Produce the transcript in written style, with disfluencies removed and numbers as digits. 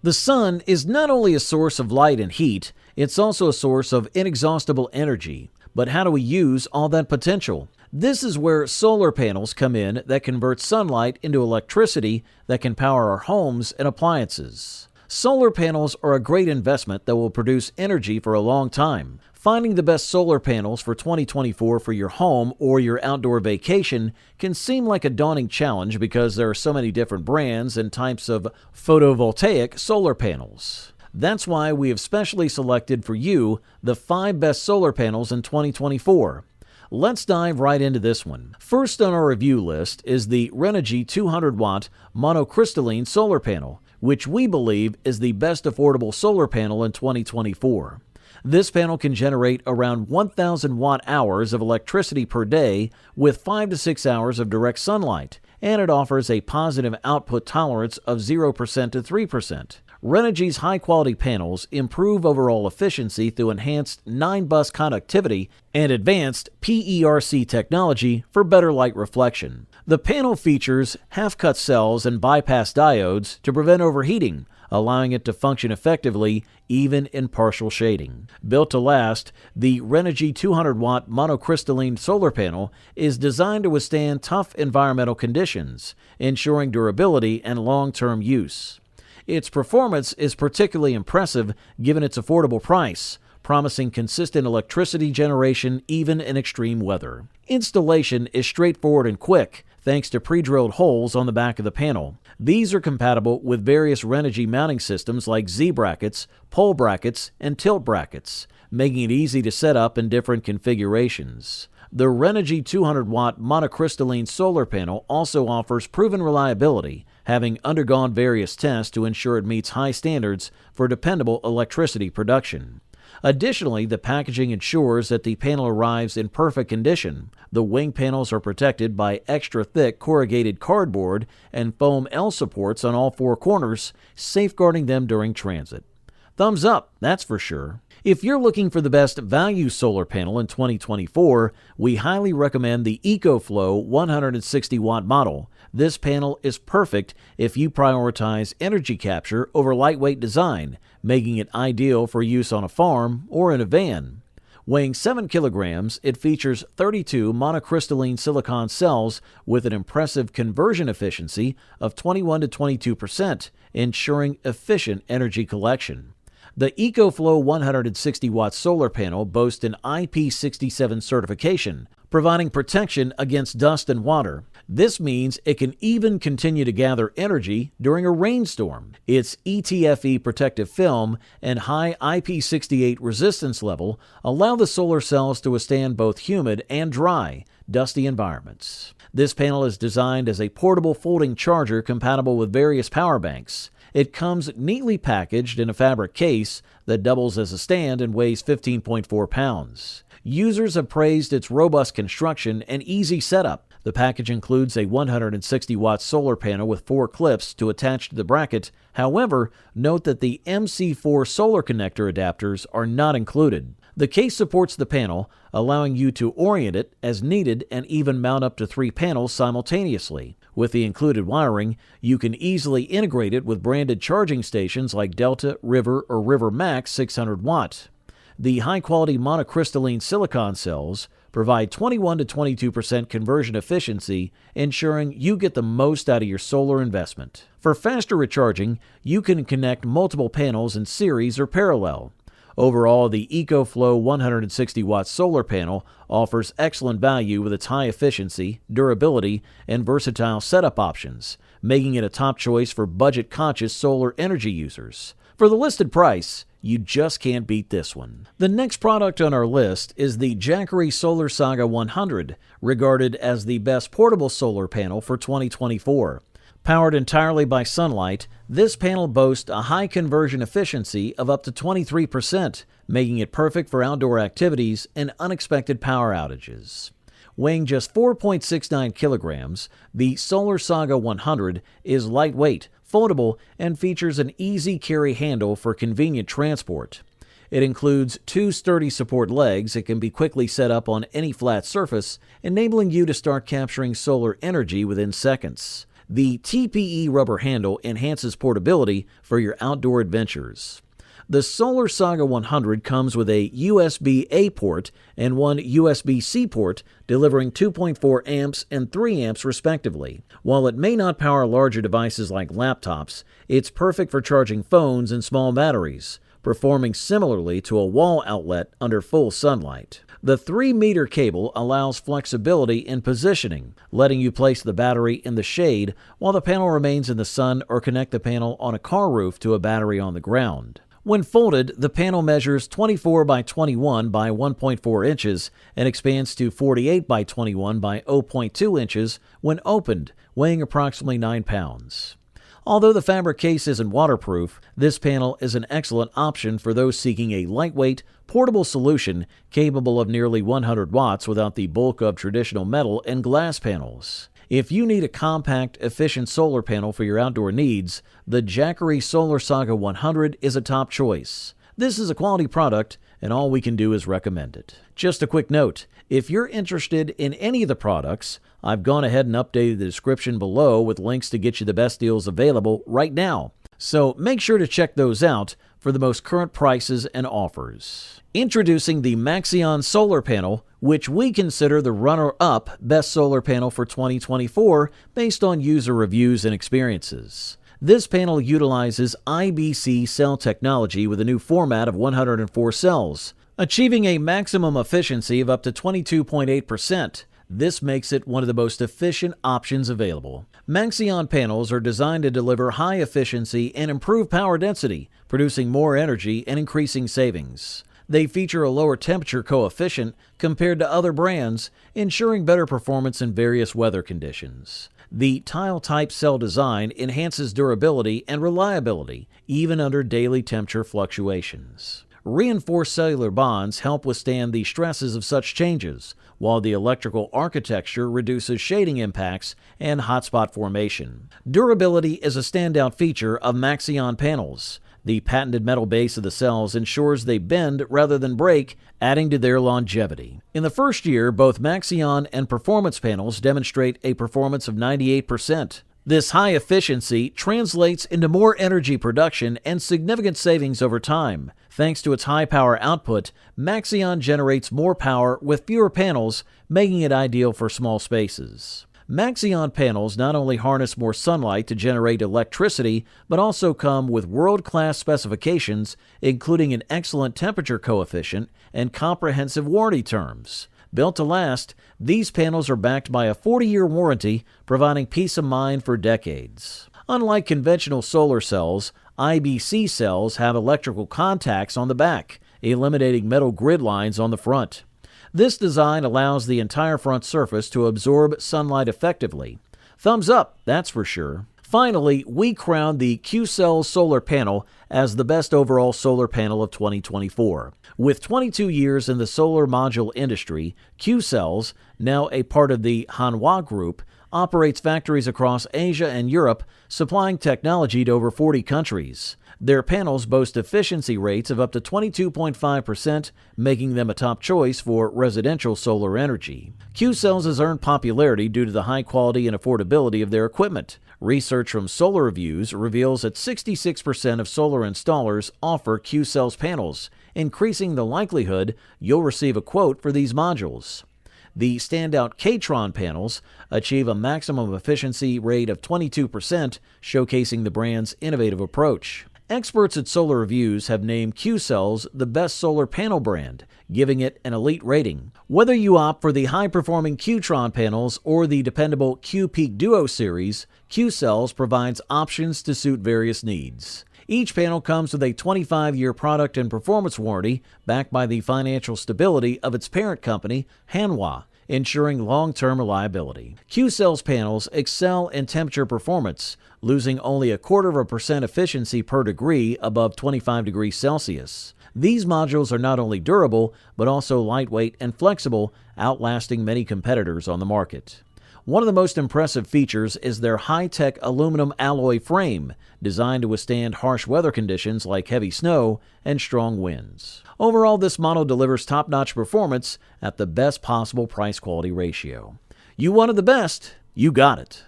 The sun is not only a source of light and heat, it's also a source of inexhaustible energy. But how do we use all that potential? This is where solar panels come in that convert sunlight into electricity that can power our homes and appliances. Solar panels are a great investment that will produce energy for a long time. Finding the best solar panels for 2024 for your home or your outdoor vacation can seem like a daunting challenge because there are so many different brands and types of photovoltaic solar panels. That's why we have specially selected for you the 5 best solar panels in 2024. Let's dive right into this one. First on our review list is the Renogy 200-watt monocrystalline solar panel, which we believe is the best affordable solar panel in 2024. This panel can generate around 1,000 watt-hours of electricity per day with 5 to 6 hours of direct sunlight, and it offers a positive output tolerance of 0% to 3%. Renogy's high-quality panels improve overall efficiency through enhanced 9-bus conductivity and advanced PERC technology for better light reflection. The panel features half-cut cells and bypass diodes to prevent overheating, allowing it to function effectively even in partial shading. Built to last, the Renogy 200-watt monocrystalline solar panel is designed to withstand tough environmental conditions, ensuring durability and long-term use. Its performance is particularly impressive given its affordable price, promising consistent electricity generation even in extreme weather. Installation is straightforward and quick, thanks to pre-drilled holes on the back of the panel. These are compatible with various Renogy mounting systems like Z-brackets, pole brackets, and tilt brackets, making it easy to set up in different configurations. The Renogy 200-watt monocrystalline solar panel also offers proven reliability, having undergone various tests to ensure it meets high standards for dependable electricity production. Additionally, the packaging ensures that the panel arrives in perfect condition. The wing panels are protected by extra-thick corrugated cardboard and foam L supports on all 4 corners, safeguarding them during transit. Thumbs up, that's for sure. If you're looking for the best value solar panel in 2024, we highly recommend the EcoFlow 160-watt model. This panel is perfect if you prioritize energy capture over lightweight design, making it ideal for use on a farm or in a van. Weighing 7 kilograms, it features 32 monocrystalline silicon cells with an impressive conversion efficiency of 21 to 22%, ensuring efficient energy collection. The EcoFlow 160-watt solar panel boasts an IP67 certification, providing protection against dust and water. This means it can even continue to gather energy during a rainstorm. Its ETFE protective film and high IP68 resistance level allow the solar cells to withstand both humid and dry, dusty environments. This panel is designed as a portable folding charger compatible with various power banks. It comes neatly packaged in a fabric case that doubles as a stand and weighs 15.4 pounds. Users have praised its robust construction and easy setup. The package includes a 160-watt solar panel with 4 clips to attach to the bracket. However, note that the MC4 solar connector adapters are not included. The case supports the panel, allowing you to orient it as needed and even mount up to 3 panels simultaneously. With the included wiring, you can easily integrate it with branded charging stations like Delta, River, or River Max 600 watt. The high-quality monocrystalline silicon cells provide 21 to 22% conversion efficiency, ensuring you get the most out of your solar investment. For faster recharging, you can connect multiple panels in series or parallel. Overall, the EcoFlow 160-watt solar panel offers excellent value with its high efficiency, durability, and versatile setup options, making it a top choice for budget-conscious solar energy users. For the listed price, you just can't beat this one. The next product on our list is the Jackery SolarSaga 100, regarded as the best portable solar panel for 2024. Powered entirely by sunlight, this panel boasts a high conversion efficiency of up to 23%, making it perfect for outdoor activities and unexpected power outages. Weighing just 4.69 kilograms, the SolarSaga 100 is lightweight, foldable, and features an easy carry handle for convenient transport. It includes 2 sturdy support legs that can be quickly set up on any flat surface, enabling you to start capturing solar energy within seconds. The TPE rubber handle enhances portability for your outdoor adventures. The SolarSaga 100 comes with a USB-A port and one USB-C port, delivering 2.4 amps and 3 amps respectively. While it may not power larger devices like laptops, it's perfect for charging phones and small batteries, performing similarly to a wall outlet under full sunlight. The 3-meter cable allows flexibility in positioning, letting you place the battery in the shade while the panel remains in the sun, or connect the panel on a car roof to a battery on the ground. When folded, the panel measures 24 by 21 by 1.4 inches and expands to 48 by 21 by 0.2 inches when opened, weighing approximately 9 pounds. Although the fabric case isn't waterproof, this panel is an excellent option for those seeking a lightweight, portable solution capable of nearly 100 watts without the bulk of traditional metal and glass panels. If you need a compact, efficient solar panel for your outdoor needs, the Jackery SolarSaga 100 is a top choice. This is a quality product, and all we can do is recommend it. Just a quick note, if you're interested in any of the products, I've gone ahead and updated the description below with links to get you the best deals available right now. So make sure to check those out for the most current prices and offers. Introducing the Maxeon Solar Panel, which we consider the runner-up best solar panel for 2024 based on user reviews and experiences. This panel utilizes IBC cell technology with a new format of 104 cells, achieving a maximum efficiency of up to 22.8%. This makes it one of the most efficient options available. Maxeon panels are designed to deliver high efficiency and improve power density, producing more energy and increasing savings. They feature a lower temperature coefficient compared to other brands, ensuring better performance in various weather conditions. The tile-type cell design enhances durability and reliability, even under daily temperature fluctuations. Reinforced cellular bonds help withstand the stresses of such changes, while the electrical architecture reduces shading impacts and hotspot formation. Durability is a standout feature of Maxeon panels. The patented metal base of the cells ensures they bend rather than break, adding to their longevity. In the first year, both Maxeon and performance panels demonstrate a performance of 98%. This high efficiency translates into more energy production and significant savings over time. Thanks to its high power output, Maxeon generates more power with fewer panels, making it ideal for small spaces. Maxeon panels not only harness more sunlight to generate electricity, but also come with world-class specifications, including an excellent temperature coefficient and comprehensive warranty terms. Built to last, these panels are backed by a 40-year warranty, providing peace of mind for decades. Unlike conventional solar cells, IBC cells have electrical contacts on the back, eliminating metal grid lines on the front. This design allows the entire front surface to absorb sunlight effectively. Thumbs up, that's for sure. Finally, we crowned the Qcells Solar Panel as the best overall solar panel of 2024. With 22 years in the solar module industry, Qcells, now a part of the Hanwha Group, operates factories across Asia and Europe, supplying technology to over 40 countries. Their panels boast efficiency rates of up to 22.5%, making them a top choice for residential solar energy. Qcells has earned popularity due to the high quality and affordability of their equipment. Research from Solar Reviews reveals that 66% of solar installers offer Qcells panels, increasing the likelihood you'll receive a quote for these modules. The standout Qtron panels achieve a maximum efficiency rate of 22%, showcasing the brand's innovative approach. Experts at Solar Reviews have named Qcells the best solar panel brand, giving it an elite rating. Whether you opt for the high-performing Qtron panels or the dependable Q-Peak Duo series, Qcells provides options to suit various needs. Each panel comes with a 25-year product and performance warranty backed by the financial stability of its parent company, Hanwha, ensuring long-term reliability. Qcells panels excel in temperature performance, losing only 0.25% efficiency per degree above 25 degrees Celsius. These modules are not only durable, but also lightweight and flexible, outlasting many competitors on the market. One of the most impressive features is their high-tech aluminum alloy frame, designed to withstand harsh weather conditions like heavy snow and strong winds. Overall, this model delivers top-notch performance at the best possible price-quality ratio. You wanted the best, you got it.